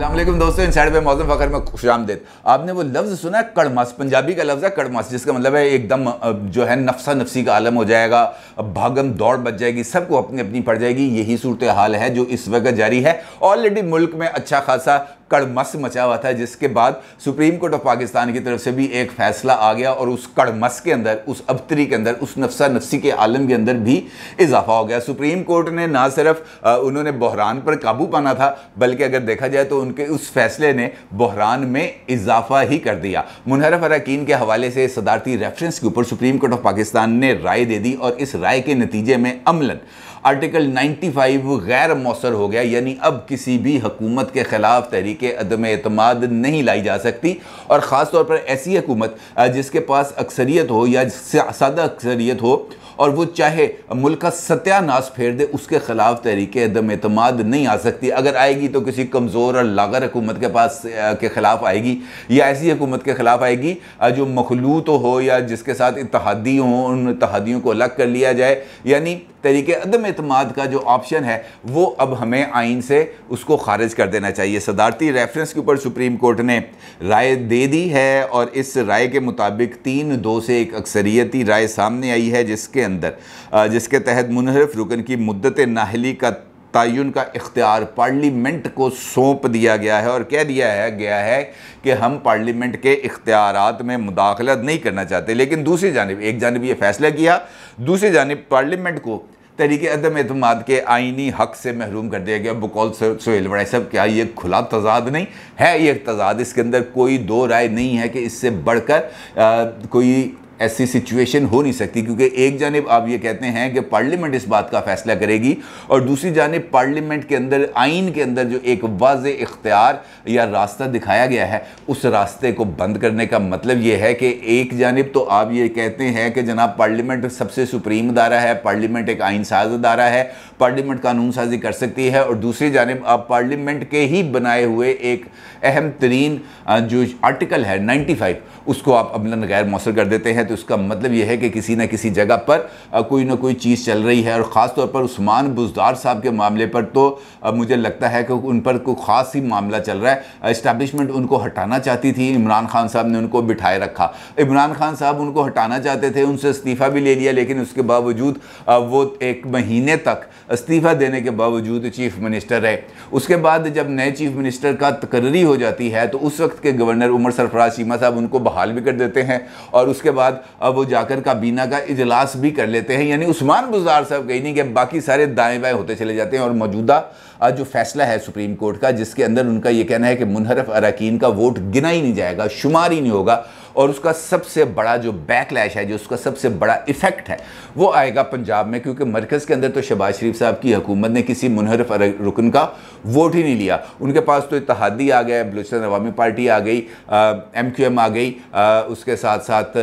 अस्सलाम वालेकुम दोस्तों, इनसाइड पे मौसम फखर में खुशामदीद। आपने वो लफ्ज़ सुना है कड़मस, पंजाबी का लफ्ज़ है कड़मस, जिसका मतलब है एकदम जो है नफसा नफसी का आलम हो जाएगा, भागम दौड़ बच जाएगी, सबको अपनी अपनी पड़ जाएगी। यही सूरत हाल है जो इस वक्त जारी है। ऑलरेडी मुल्क में अच्छा खासा कड़मस मचा हुआ था, जिसके बाद सुप्रीम कोर्ट ऑफ पाकिस्तान की तरफ से भी एक फैसला आ गया और उस कड़मस के अंदर, उस अबतरी के अंदर, उस नफसा नफसी के आलम के अंदर भी इजाफा हो गया। सुप्रीम कोर्ट ने ना सिर्फ उन्होंने बहरान पर काबू पाना था, बल्कि अगर देखा जाए तो उनके उस फैसले ने बहरान में इजाफा ही कर दिया। मुनहरफ अरकान के हवाले से सदारती रेफरेंस के ऊपर सुप्रीम कोर्ट ऑफ पाकिस्तान ने राय दे दी और इस राय के नतीजे में अमलन आर्टिकल 95 गैर मौसर हो गया, यानी अब किसी भी हुकूमत के खिलाफ तहरीक अदम एतमाद नहीं लाई जा सकती। और ख़ास तौर पर ऐसी हुकूमत जिसके पास अक्सरियत हो या सादा अक्सरियत हो और वो चाहे मुल्क का सत्यानाश फेर दे, उसके खिलाफ तहरीक अदम एतमाद नहीं आ सकती। अगर आएगी तो किसी कमज़ोर और लागर हुकूमत के पास के ख़िलाफ़ आएगी, या ऐसी हुकूमत के ख़िलाफ़ आएगी जो मखलूत हो या जिसके साथ इत्तहादी हों, उन इत्तहादियों को अलग कर लिया जाए। यानी तहरीक अदम एतमाद का जो ऑप्शन है वो अब हमें आइन से उसको खारिज कर देना चाहिए। सदारती रेफरेंस के ऊपर सुप्रीम कोर्ट ने राय दे दी है और इस राय के मुताबिक 3-2 से एक अक्सरियती राय सामने आई है, जिसके तहत मुनहरफ रुकन की मुद्दत नाहली का तयन का इख्तियार पार्लियामेंट को सौंप दिया गया है और कह दिया गया है कि हम पार्लियामेंट के इख्तियारात में मुदाखलत नहीं करना चाहते। लेकिन दूसरी जानिब, एक जानिब ये फैसला किया, दूसरी जानिब पार्लियामेंट को तहरीक अदम एतमाद के आइनी हक से महरूम कर दिया गया। बुकौल सोहेल बड़ा साहब, क्या ये खुला तजाद नहीं है? ये तजाद, इसके अंदर कोई दो राय नहीं है कि इससे बढ़कर कोई ऐसी सिचुएशन हो नहीं सकती, क्योंकि एक जानिब आप ये कहते हैं कि पार्लियामेंट इस बात का फैसला करेगी और दूसरी जानिब पार्लियामेंट के अंदर, आइन के अंदर जो एक वाज़े इख्तियार या रास्ता दिखाया गया है, उस रास्ते को बंद करने का मतलब ये है कि एक जानिब तो आप ये कहते हैं कि जनाब पार्लियामेंट सबसे सुप्रीम अदारा है, पार्लियामेंट एक आइन साज अदारा है, पार्लियामेंट कानून साजी कर सकती है, और दूसरी जानिब आप पार्लियामेंट के ही बनाए हुए एक अहम तरीन जो आर्टिकल है 95, उसको आप अमलन गैर मौसर कर देते हैं। तो उसका मतलब यह है कि किसी न किसी जगह पर कोई ना कोई चीज़ चल रही है। और ख़ास तौर पर उस्मान बुज़दार साहब के मामले पर तो मुझे लगता है कि उन पर कोई ख़ास ही मामला चल रहा है। इस्टेब्लिशमेंट उनको हटाना चाहती थी, इमरान खान साहब ने उनको बिठाए रखा। इमरान खान साहब उनको हटाना चाहते थे, उनसे इस्तीफ़ा भी ले लिया, लेकिन उसके बावजूद वो 1 महीने तक इस्तीफ़ा देने के बावजूद चीफ मिनिस्टर रहे। उसके बाद जब नए चीफ मिनिस्टर का तकर्री हो जाती है तो उस वक्त के गवर्नर उमर सरफराज चीमा साहब उनको बहाल भी कर देते हैं और उसके बाद अब वो जाकर काबीना का इजलास भी कर लेते हैं। यानी उस्मान बुज़दार साहब कहीं नहीं कि बाकी सारे दाएं बाएं होते चले जाते हैं। और मौजूदा जो फैसला है सुप्रीम कोर्ट का, जिसके अंदर उनका ये कहना है कि मुनहरफ अरकान का वोट गिना ही नहीं जाएगा, शुमार ही नहीं होगा, और उसका सबसे बड़ा जो बैकलैश है, जो उसका सबसे बड़ा इफेक्ट है, वो आएगा पंजाब में, क्योंकि मरकज़ के अंदर तो शहबाज शरीफ साहब की हुकूमत ने किसी मुनहरफ रुकन का वोट ही नहीं लिया। उनके पास तो इत्तहादी आ गया, बलूचिस्तान अवामी पार्टी आ गई, MQM आ गई, उसके साथ साथ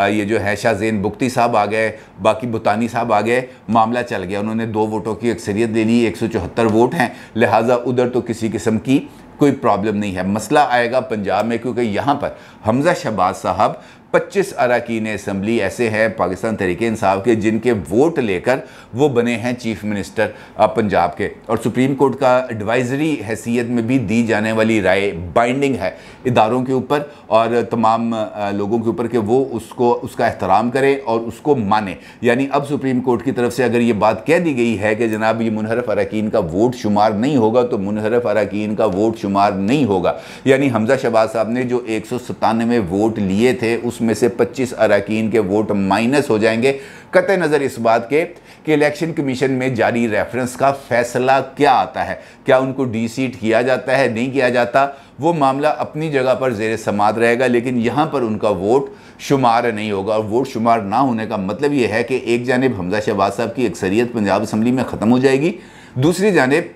ये जो है शाहज़ैन बुख्ती साहब आ गए, बाकी बुतानी साहब आ गए, मामला चल गया। उन्होंने 2 वोटों की अक्सरियत ले ली, 174 वोट हैं, लिहाजा उधर तो किसी किस्म की कोई प्रॉब्लम नहीं है। मसला आएगा पंजाब में, क्योंकि यहाँ पर हमजा शहबाज साहब 25 अरकान असम्बली ऐसे हैं पाकिस्तान तहरीक इंसाफ के जिनके वोट लेकर वो बने हैं चीफ मिनिस्टर पंजाब के। और सुप्रीम कोर्ट का एडवाइजरी हैसियत में भी दी जाने वाली राय बाइंडिंग है इदारों के ऊपर और तमाम लोगों के ऊपर कि वो उसका एहतराम करें और उसको माने। यानी अब सुप्रीम कोर्ट की तरफ से अगर ये बात कह दी गई है कि जनाब ये मुनहरफ अरकान का वोट शुमार नहीं होगा, तो मुनहरफ अरकान का वोट शुमार नहीं होगा। यानी हमजा शहबाज साहब ने जो 197 वोट लिए थे उसमें से 25 अरकान के वोट माइनस हो जाएंगे, कतई नज़र इस बात के कि इलेक्शन कमीशन में जारी रेफरेंस का फैसला क्या आता है। क्या उनको डी-सीट किया जाता है, नहीं किया जाता, वो मामला अपनी जगह पर ज़ेर समात रहेगा, लेकिन यहाँ पर उनका वोट शुमार नहीं होगा। और वोट शुमार ना होने का मतलब ये है कि एक जानिब हमजा शहबाज साहब की अक्सरियत पंजाब असम्बली में ख़त्म हो जाएगी, दूसरी जानिब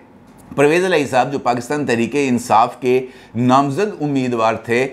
परवेज़ इलाही साहब जो पाकिस्तान तहरीक इंसाफ के नामजद उम्मीदवार थे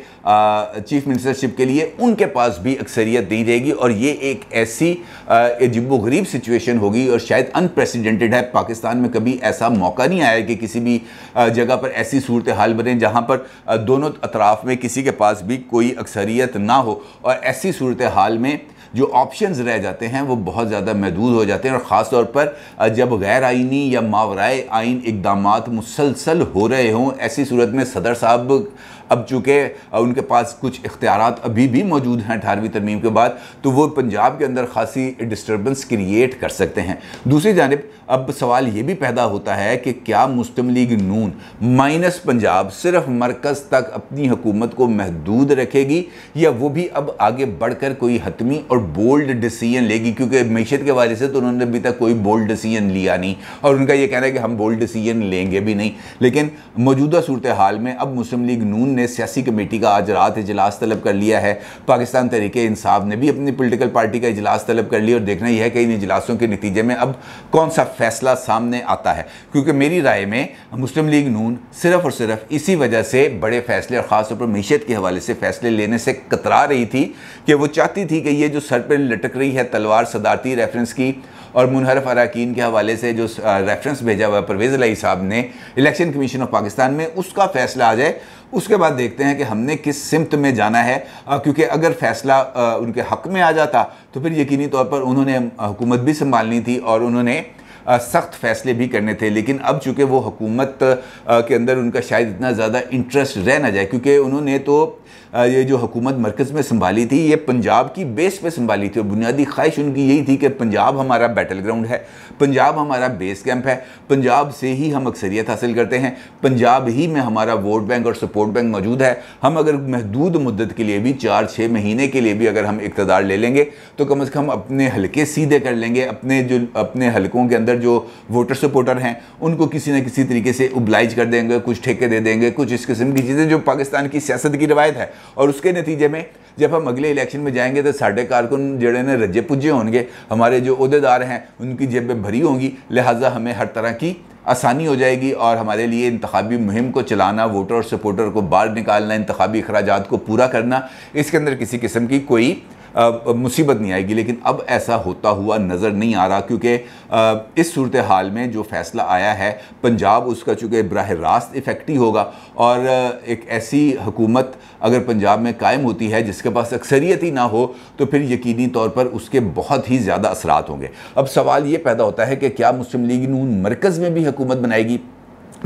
चीफ मिनिस्टरशिप के लिए, उनके पास भी अक्सरियत नहीं रहेगी। और ये एक ऐसी अजीबोगरीब सिचुएशन होगी और शायद अनप्रेसिडेंटेड है। पाकिस्तान में कभी ऐसा मौका नहीं आया कि किसी भी जगह पर ऐसी सूरत हाल बने जहाँ पर दोनों अतराफ़ में किसी के पास भी कोई अक्सरियत ना हो। और ऐसी सूरत हाल में जो ऑप्शंस रह जाते हैं वो बहुत ज़्यादा महदूद हो जाते हैं। और ख़ास तौर पर जब गैर आइनी या मावराए आइन इक़दामात मुसलसल हो रहे हों, ऐसी सूरत में सदर साहब अब चूँकि उनके पास कुछ इख्तियारात अभी भी मौजूद हैं 18वीं तरमीम के बाद, तो वो पंजाब के अंदर खासी डिस्टर्बेंस क्रिएट कर सकते हैं। दूसरी जानिब अब सवाल ये भी पैदा होता है कि क्या मुस्लिम लीग नून माइनस पंजाब सिर्फ मरकज़ तक अपनी हुकूमत को महदूद रखेगी, या वो भी अब आगे बढ़कर कोई हतमी और बोल्ड डिसीजन लेगी? क्योंकि मीशत के हवाले से तो उन्होंने अभी तक कोई बोल्ड डिसीजन लिया नहीं, और उनका ये कहना है कि हम बोल्ड डिसीजन लेंगे भी नहीं। लेकिन मौजूदा सूरत हाल में अब मुस्लिम लीग नून ने सियासी कमेटी का आज रात इजलास तलब कर लिया है। पाकिस्तान तहरीके इंसाफ ने भी अपनी पोलिटिकल पार्टी का इजलास तलब कर लिया, और देखना यह है कि इन इजलासों के नतीजे में अब कौन सा फैसला सामने आता है। क्योंकि मेरी राय में मुस्लिम लीग नून सिर्फ और सिर्फ इसी वजह से बड़े फैसले और ख़ासतौर पर मीशत के हवाले से फैसले लेने से कतरा रही थी कि वो चाहती थी कि ये जो सर पर लटक रही है तलवार सदारती रेफरेंस की और मुनहरफ अरकान के हवाले से जो रेफरेंस भेजा हुआ परवेज़ इलाही साहब ने इलेक्शन कमीशन ऑफ पाकिस्तान में, उसका फैसला आ जाए। उसके बाद देखते हैं कि हमने किस सिमत में जाना है, क्योंकि अगर फैसला उनके हक़ में आ जाता तो फिर यकीनी तौर पर उन्होंने हुकूमत भी संभालनी थी और उन्होंने सख्त फैसले भी करने थे। लेकिन अब चूँकि वो हुकूमत के अंदर उनका शायद इतना ज़्यादा इंटरेस्ट रह ना जाए, क्योंकि उन्होंने तो ये जो हुकूमत मरकज़ में संभाली थी ये पंजाब की बेस पे संभाली थी, और बुनियादी ख्वाहिश उनकी यही थी कि पंजाब हमारा बैटल ग्राउंड है, पंजाब हमारा बेस कैंप है, पंजाब से ही हम अक्सरियत हासिल करते हैं, पंजाब ही में हमारा वोट बैंक और सपोर्ट बैंक मौजूद है। हम अगर महदूद मुद्दत के लिए भी 4-6 महीने के लिए भी अगर हम इक़्तिदार ले लेंगे तो कम से कम अपने हलके सीधे कर लेंगे, अपने हलकों के अंदर जो वोटर सपोर्टर हैं उनको किसी न किसी तरीके से ओब्लाइज कर देंगे, कुछ ठेके दे देंगे, कुछ इस किस्म की चीज़ें जो पाकिस्तान की सियासत की रवायत है। और उसके नतीजे में जब हम अगले इलेक्शन में जाएंगे तो साढ़े कारकुन जड़े ने रजे पुजे होंगे, हमारे जो ओहदेदार हैं उनकी जेबें भरी होंगी, लिहाजा हमें हर तरह की आसानी हो जाएगी और हमारे लिए इंतखाबी मुहिम को चलाना, वोटर और सपोर्टर को बाहर निकालना, इंतखाबी अखराजात को पूरा करना, इसके अंदर किसी किस्म की कोई मुसीबत नहीं आएगी। लेकिन अब ऐसा होता हुआ नज़र नहीं आ रहा, क्योंकि इस सूरत हाल में जो फ़ैसला आया है पंजाब उसका चूँकि बराह रास्त इफ़ेक्ट ही होगा, और एक ऐसी हुकूमत अगर पंजाब में कायम होती है जिसके पास अक्सरियत ही ना हो तो फिर यकीनी तौर पर उसके बहुत ही ज़्यादा असरात होंगे। अब सवाल ये पैदा होता है कि क्या मुस्लिम लीग नून मरकज़ में भी हुकूमत बनाएगी?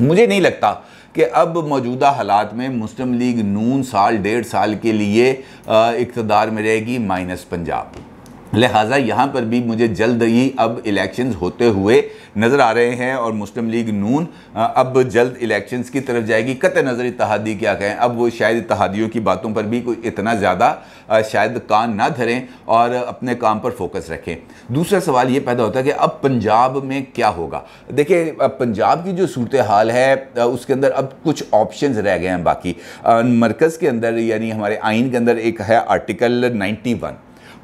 मुझे नहीं लगता कि अब मौजूदा हालात में मुस्लिम लीग नून साल 1.5 साल के लिए इक़्तिदार में रहेगी माइनस पंजाब। लिहाजा यहाँ पर भी मुझे जल्द ही अब इलेक्शंस होते हुए नज़र आ रहे हैं, और मुस्लिम लीग नून अब जल्द इलेक्शंस की तरफ जाएगी। कतई नज़र इत्तेहादी क्या कहें, अब वो शायद इत्तेहादियों की बातों पर भी कोई इतना ज़्यादा शायद कान ना धरें और अपने काम पर फोकस रखें। दूसरा सवाल ये पैदा होता है कि अब पंजाब में क्या होगा। देखिए, पंजाब की जो सूरत हाल है उसके अंदर अब कुछ ऑप्शंस रह गए हैं बाकी। मरकज़ के अंदर यानी हमारे आइन के अंदर एक है आर्टिकल 91।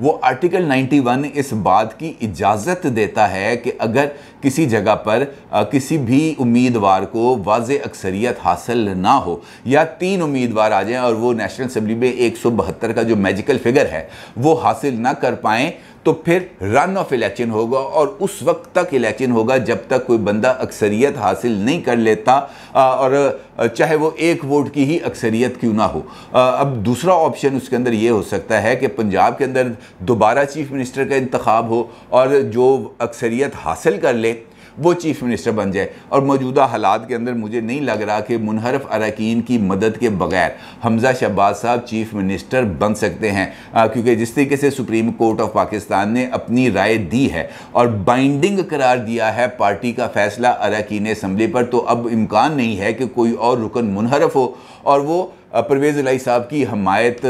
वो आर्टिकल 91 इस बात की इजाज़त देता है कि अगर किसी जगह पर किसी भी उम्मीदवार को वाज़े अक्सरियत हासिल ना हो या 3 उम्मीदवार आ जाएं और वो नेशनल असम्बली में 172 का जो मैजिकल फिगर है वो हासिल ना कर पाएँ तो फिर रन ऑफ इलेक्शन होगा, और उस वक्त तक इलेक्शन होगा जब तक कोई बंदा अक्सरियत हासिल नहीं कर लेता, और चाहे वो 1 वोट की ही अक्सरियत क्यों ना हो। अब दूसरा ऑप्शन उसके अंदर ये हो सकता है कि पंजाब के अंदर दोबारा चीफ मिनिस्टर का इंतखाब हो और जो अक्सरियत हासिल कर ले वो चीफ मिनिस्टर बन जाए। और मौजूदा हालात के अंदर मुझे नहीं लग रहा कि मुनहरफ अरकान की मदद के बगैर हमजा शहबाज साहब चीफ मिनिस्टर बन सकते हैं, क्योंकि जिस तरीके से सुप्रीम कोर्ट ऑफ पाकिस्तान ने अपनी राय दी है और बाइंडिंग करार दिया है पार्टी का फैसला अरकान असम्बली पर, तो अब इम्कान नहीं है कि कोई और रुकन मुनहरफ हो और वो परवेज़ इलाही साहब की हमायत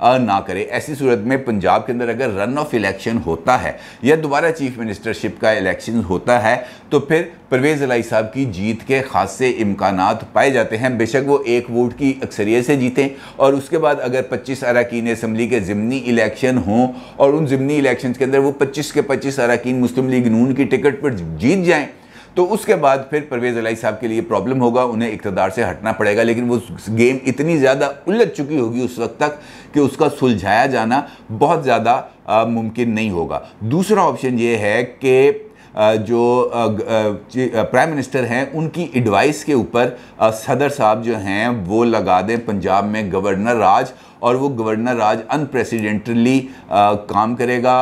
ना करे। ऐसी सूरत में पंजाब के अंदर अगर रन ऑफ इलेक्शन होता है या दोबारा चीफ मिनिस्टरशिप का इलेक्शन होता है तो फिर परवेज़ इलाही साहब की जीत के खासे इम्कानात पाए जाते हैं। बेशक वो 1 वोट की अक्सरियत से जीतें और उसके बाद अगर 25 अरकान असम्बली के ज़िमनी इलेक्शन हों और उन ज़िमनी इलेक्शन के अंदर वो 25 के 25 अरकान मुस्लिम लीग नून की टिकट पर जीत जाएँ तो उसके बाद फिर परवेज़ इलाही साहब के लिए प्रॉब्लम होगा, उन्हें इक़्तिदार से हटना पड़ेगा। लेकिन वो गेम इतनी ज़्यादा उलझ चुकी होगी उस वक्त तक कि उसका सुलझाया जाना बहुत ज़्यादा मुमकिन नहीं होगा। दूसरा ऑप्शन ये है कि जो प्राइम मिनिस्टर हैं उनकी एडवाइस के ऊपर सदर साहब जो हैं वो लगा दें पंजाब में गवर्नर राज, और वो गवर्नर राज अनप्रेसिडेंटली काम करेगा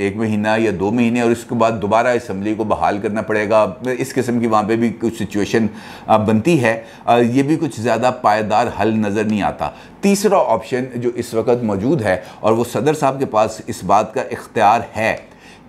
1 महीना या 2 महीने, और उसके बाद दोबारा असम्बली को बहाल करना पड़ेगा। इस किस्म की वहाँ पे भी कुछ सिचुएशन बनती है। ये भी कुछ ज़्यादा पायदार हल नज़र नहीं आता। तीसरा ऑप्शन जो इस वक्त मौजूद है, और वो सदर साहब के पास इस बात का इख्तियार है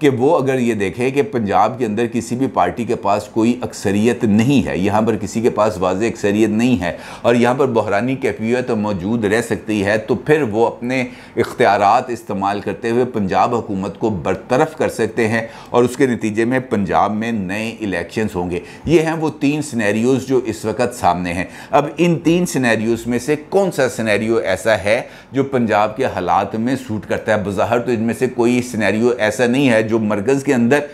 कि वो अगर ये देखें कि पंजाब के अंदर किसी भी पार्टी के पास कोई अक्सरियत नहीं है, यहाँ पर किसी के पास वाज़ेह अक्सरियत नहीं है और यहाँ पर बहरानी कैफियत मौजूद रह सकती है, तो फिर वो अपने इख्तियारात इस्तेमाल करते हुए पंजाब हुकूमत को बरतरफ कर सकते हैं और उसके नतीजे में पंजाब में नए इलेक्शंस होंगे। ये हैं वो 3 सिनेरियोज़ जो इस वक्त सामने हैं। अब इन 3 सिनेरियोज़ में से कौन सा सिनेरियो ऐसा है जो पंजाब के हालात में सूट करता है? बज़ाहिर तो इनमें से कोई सिनेरियो ऐसा नहीं है जो मरकज़ के अंदर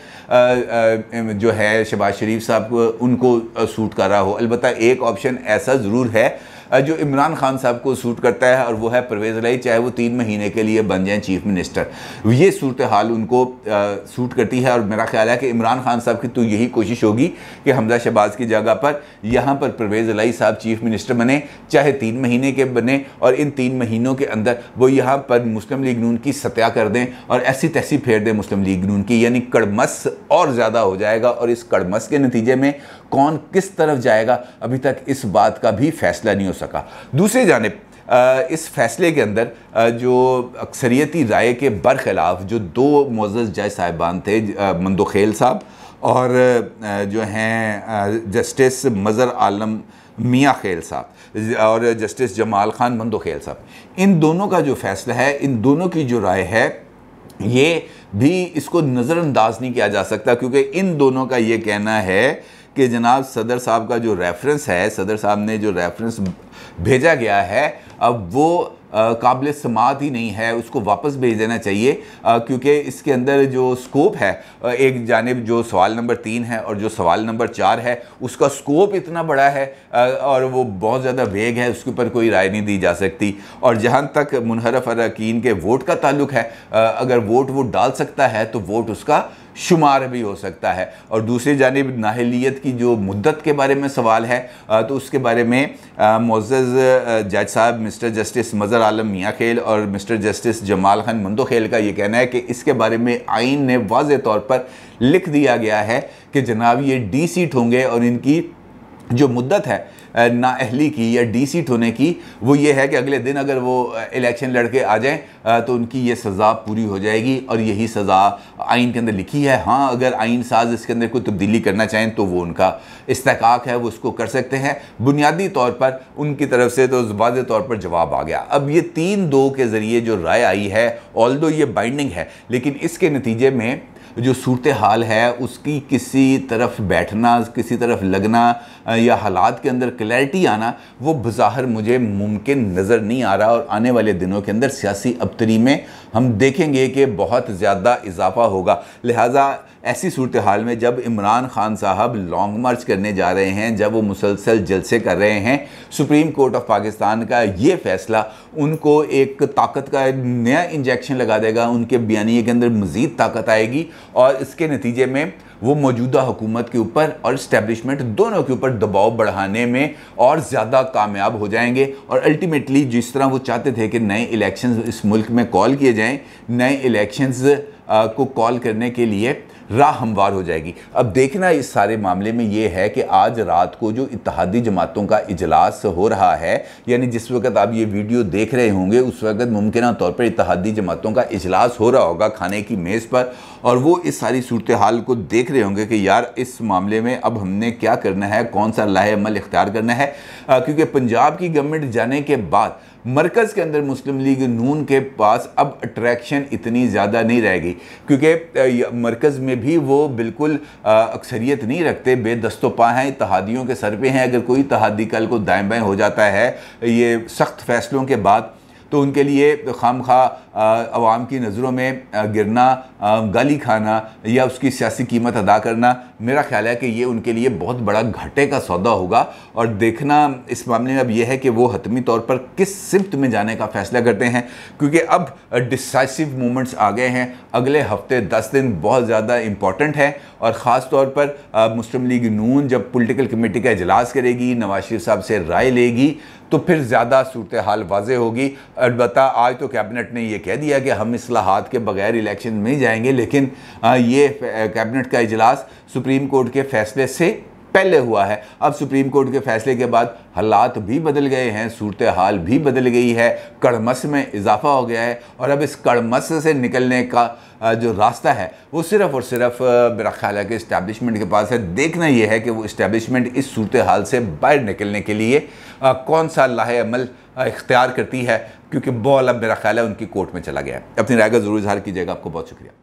जो है शहबाज शरीफ साहब को उनको सूट कर रहा हो। अलबत्ता एक ऑप्शन ऐसा ज़रूर है जो इमरान खान साहब को सूट करता है, और वो है परवेज़ इलाही, चाहे वो 3 महीने के लिए बन जाएं चीफ मिनिस्टर। ये सूरत हाल उनको सूट करती है, और मेरा ख्याल है कि इमरान खान साहब की तो यही कोशिश होगी कि हमजा शहबाज की जगह पर यहाँ पर परवेज़ इलाही साहब चीफ मिनिस्टर बने, चाहे 3 महीने के बने, और इन 3 महीनों के अंदर वो यहाँ पर मुस्लिम लीग नून की सत्या कर दें और ऐसी तैसी फेर दें मुस्लिम लीग नून की, यानी कड़मस और ज़्यादा हो जाएगा। और इस कड़मस के नतीजे में कौन किस तरफ जाएगा अभी तक इस बात का भी फैसला नहीं हो सका। दूसरी जानिब इस फैसले के अंदर जो अक्सरियती राय के बरखिलाफ़ जो 2 मुअज़्ज़ज़ जज साहिबान थे, मंदोखेल साहब और जो हैं जस्टिस मज़र आलम मियाँ खेल साहब और जस्टिस जमाल खान मंदोखेल साहब, इन दोनों का जो फैसला है, इन दोनों की जो राय है, ये भी इसको नज़रअंदाज नहीं किया जा सकता, क्योंकि इन दोनों का ये कहना है कि जनाब सदर साहब का जो रेफरेंस है, सदर साहब ने जो रेफरेंस भेजा गया है, अब वो काबिल समात ही नहीं है, उसको वापस भेज देना चाहिए, क्योंकि इसके अंदर जो स्कोप है, एक जानिब जो सवाल नंबर 3 है और जो सवाल नंबर 4 है, उसका स्कोप इतना बड़ा है और वो बहुत ज़्यादा वेग है, उसके ऊपर कोई राय नहीं दी जा सकती। और जहाँ तक मुनहरफ अरकान के वोट का ताल्लुक है, अगर वोट वो डाल सकता है तो वोट उसका शुमार भी हो सकता है। और दूसरी जानिब नाहलियत की जो मुद्दत के बारे में सवाल है, तो उसके बारे में मुअज़्ज़ज़ जज साहब मिस्टर जस्टिस मज़र आलम मियाँ खेल और मिस्टर जस्टिस जमाल खान मंदोखेल का ये कहना है कि इसके बारे में आइन ने वाज़े तौर पर लिख दिया गया है कि जनाब ये डी सीट होंगे और इनकी जो मुद्दत है नाअहली की या डी सीट होने की, वो ये है कि अगले दिन अगर वो इलेक्शन लड़के आ जाएं तो उनकी ये सज़ा पूरी हो जाएगी, और यही सज़ा आइन के अंदर लिखी है। हाँ, अगर आइन साज इसके अंदर कोई तब्दीली करना चाहें तो वो उनका इस्तेकाक है, वो उसको कर सकते हैं। बुनियादी तौर पर उनकी तरफ से तो वाज़े तौर पर जवाब आ गया। अब ये 3-2 के ज़रिए जो राय आई है, ऑल्दो ये बाइंडिंग है, लेकिन इसके नतीजे में जो सूरत हाल है उसकी किसी तरफ बैठना, किसी तरफ लगना या हालात के अंदर क्लैरिटी आना, वो बज़ाहिर मुझे मुमकिन नज़र नहीं आ रहा। और आने वाले दिनों के अंदर सियासी अबतरी में हम देखेंगे कि बहुत ज़्यादा इजाफा होगा। लिहाजा ऐसी सूरत हाल में जब इमरान खान साहब लॉन्ग मार्च करने जा रहे हैं, जब वो मुसलसल जलसे कर रहे हैं, सुप्रीम कोर्ट ऑफ पाकिस्तान का ये फ़ैसला उनको एक ताकत का नया इंजेक्शन लगा देगा, उनके बयानिए के अंदर मज़ीद ताकत आएगी और इसके नतीजे में वो मौजूदा हुकूमत के ऊपर और इस्टेब्लिशमेंट दोनों के ऊपर दबाव बढ़ाने में और ज़्यादा कामयाब हो जाएंगे। और अल्टीमेटली जिस तरह वो चाहते थे कि नए इलेक्शंस इस मुल्क में कॉल किए जाएं, नए इलेक्शंस को कॉल करने के लिए राह हमवार हो जाएगी। अब देखना इस सारे मामले में ये है कि आज रात को जो इत्तेहादी जमातों का इजलास हो रहा है, यानी जिस वक्त आप ये वीडियो देख रहे होंगे उस वक्त मुमकिन तौर पर इत्तेहादी जमातों का इजलास हो रहा होगा खाने की मेज़ पर, और वो इस सारी सूरत हाल को देख रहे होंगे कि यार इस मामले में अब हमने क्या करना है, कौन सा लाहे अमल इख्तियार करना है। क्योंकि पंजाब की गवर्नमेंट जाने के बाद मरकज़ के अंदर मुस्लिम लीग नून के पास अब अट्रैक्शन इतनी ज़्यादा नहीं रहेगी, क्योंकि मरकज़ में भी वो बिल्कुल अक्सरियत नहीं रखते, बेदस्तोपा हैं, इत्तेहादियों के सर पे हैं। अगर कोई इत्तेहादी कल को दाएं बाएं हो जाता है ये सख्त फ़ैसलों के बाद, तो उनके लिए खामखा अवाम की नज़रों में गिरना गाली खाना या उसकी सियासी कीमत अदा करना, मेरा ख्याल है कि ये उनके लिए बहुत बड़ा घाटे का सौदा होगा। और देखना इस मामले में अब यह है कि वो हतमी तौर पर किस सिमत में जाने का फैसला करते हैं, क्योंकि अब डिसाइसिव मोमेंट्स आ गए हैं। अगले हफ्ते 10 दिन बहुत ज़्यादा इंपॉर्टेंट है और ख़ास तौर पर मुस्लिम लीग नून जब पॉलिटिकल कमेटी का इजलास करेगी, नवाज शरीफ साहब से राय लेगी, तो फिर ज़्यादा सूरत हाल वाज़े होगी। अलबत्ता आज तो कैबिनेट ने यह कह दिया कि हम इस्लाहात के बगैर इलेक्शन में जाएंगे, लेकिन ये कैबिनेट का इजलास सुप्रीम कोर्ट के फैसले से पहले हुआ है। अब सुप्रीम कोर्ट के फैसले के बाद हालात भी बदल गए हैं, सूरत हाल भी बदल गई है, कड़मस में इजाफा हो गया है। और अब इस कड़मस से निकलने का जो रास्ता है वो सिर्फ़ और सिर्फ मेरा ख्याल है कि इस्टेब्लिशमेंट के पास है। देखना यह है कि वो इस्टेब्लिशमेंट इस सूरत हाल से बाहर निकलने के लिए कौन सा लाहे अमल इख्तियार करती है, क्योंकि बॉल अब मेरा ख्याल है उनकी कोर्ट में चला गया है। अपनी राय का ज़रूर इज़हार कीजिएगा। आपको बहुत शुक्रिया।